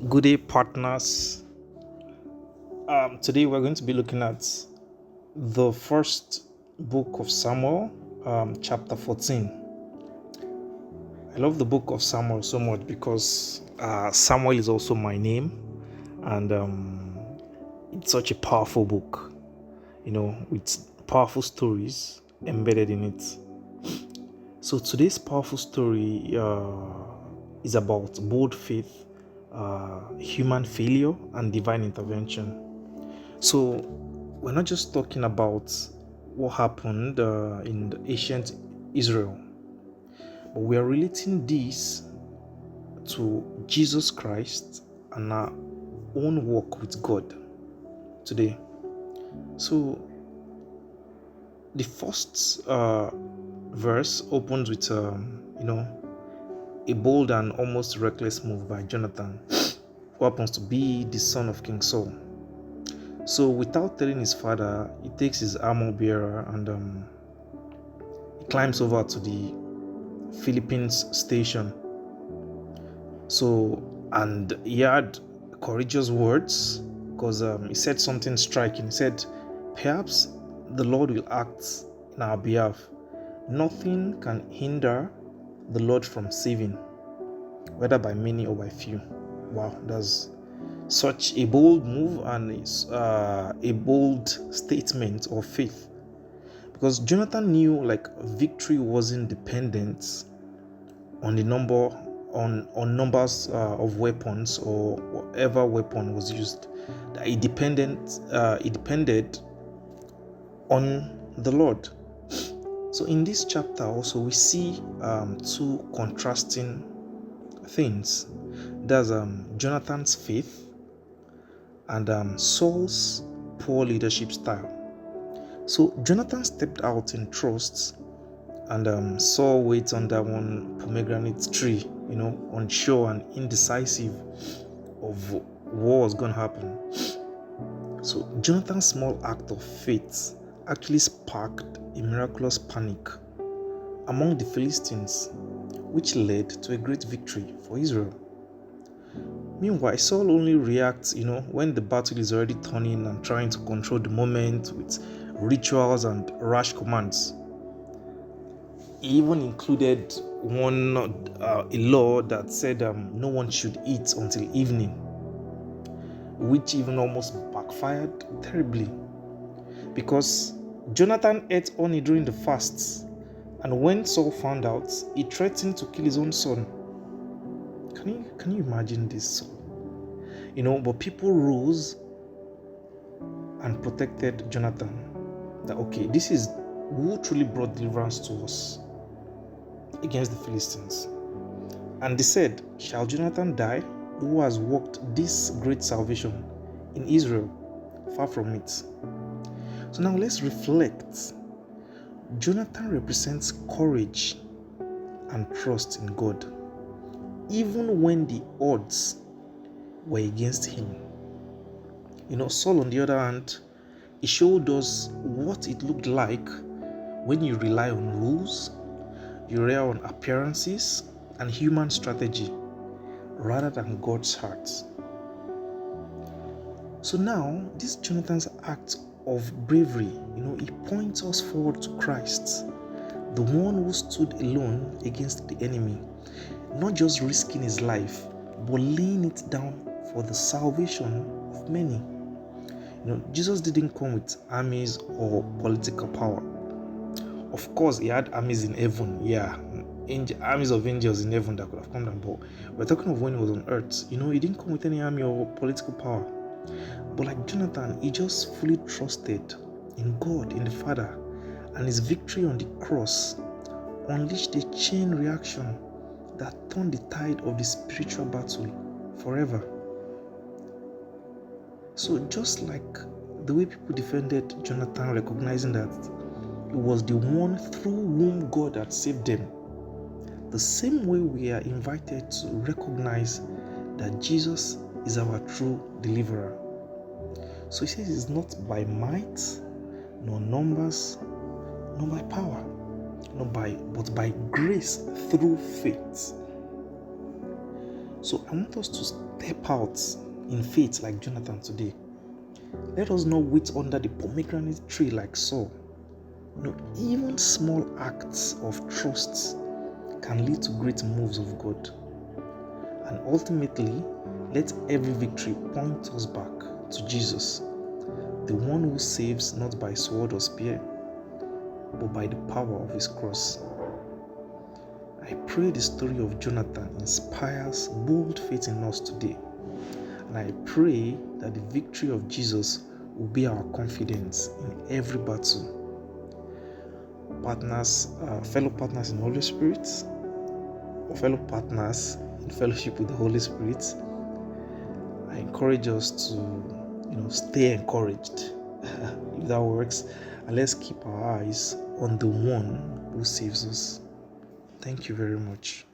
Good day, partners. Today we're going to be looking at the first book of Samuel, chapter 14. I love the book of Samuel so much because Samuel is also my name, and it's such a powerful book, with powerful stories embedded in it. So today's powerful story is about bold faith, human failure, and divine intervention. So we're not just talking about what happened in the ancient Israel, but we are relating this to Jesus Christ and our own walk with God today. So the first verse opens with a bold and almost reckless move by Jonathan, who happens to be the son of King Saul. So without telling his father, he takes his armor bearer and he climbs over to the Philippines station. So, and he had courageous words because he said something striking. He said, "Perhaps the Lord will act in our behalf. Nothing can hinder the Lord from saving, whether by many or by few." Wow, that's such a bold move and a bold statement of faith, because Jonathan knew victory wasn't dependent on the numbers of weapons or whatever weapon was used. That it depended on the Lord. So in this chapter also we see two contrasting things. There's Jonathan's faith and Saul's poor leadership style. So Jonathan stepped out in trust, and Saul waits under one pomegranate tree, unsure and indecisive of what was going to happen. So Jonathan's small act of faith actually sparked a miraculous panic among the Philistines, which led to a great victory for Israel. Meanwhile, Saul only reacts, when the battle is already turning and trying to control the moment with rituals and rash commands. He even included a law that said no one should eat until evening, which even almost backfired terribly, because Jonathan ate only during the fasts, and when Saul found out, he threatened to kill his own son. Can you imagine this? But people rose and protected Jonathan. That okay, this is who truly brought deliverance to us against the Philistines. And they said, "Shall Jonathan die, who has worked this great salvation in Israel? Far from it." So now let's reflect. Jonathan represents courage and trust in God, even when the odds were against him. Saul, on the other hand, he showed us what it looked like when you rely on rules, you rely on appearances and human strategy rather than God's heart. So now, this Jonathan's act of bravery, it points us forward to Christ, the one who stood alone against the enemy, not just risking his life, but laying it down for the salvation of many. Jesus didn't come with armies or political power. Of course, he had armies in heaven, armies of angels in heaven that could have come down, but we're talking of when he was on earth. He didn't come with any army or political power. But like Jonathan, he just fully trusted in God, in the Father, and his victory on the cross unleashed a chain reaction that turned the tide of the spiritual battle forever. So just like the way people defended Jonathan, recognizing that it was the one through whom God had saved them, the same way we are invited to recognize that Jesus is our true deliverer. So he says it's not by might, nor numbers, nor by power, but by grace through faith. So I want us to step out in faith like Jonathan today. Let us not wait under the pomegranate tree like Saul. Even small acts of trust can lead to great moves of God. And ultimately, let every victory point us back to Jesus, the one who saves not by sword or spear, but by the power of his cross. I pray the story of Jonathan inspires bold faith in us today. And I pray that the victory of Jesus will be our confidence in every battle. Fellow partners in the Holy Spirit, or fellow partners in fellowship with the Holy Spirit, I encourage us to, stay encouraged, if that works, and let's keep our eyes on the one who saves us. Thank you very much.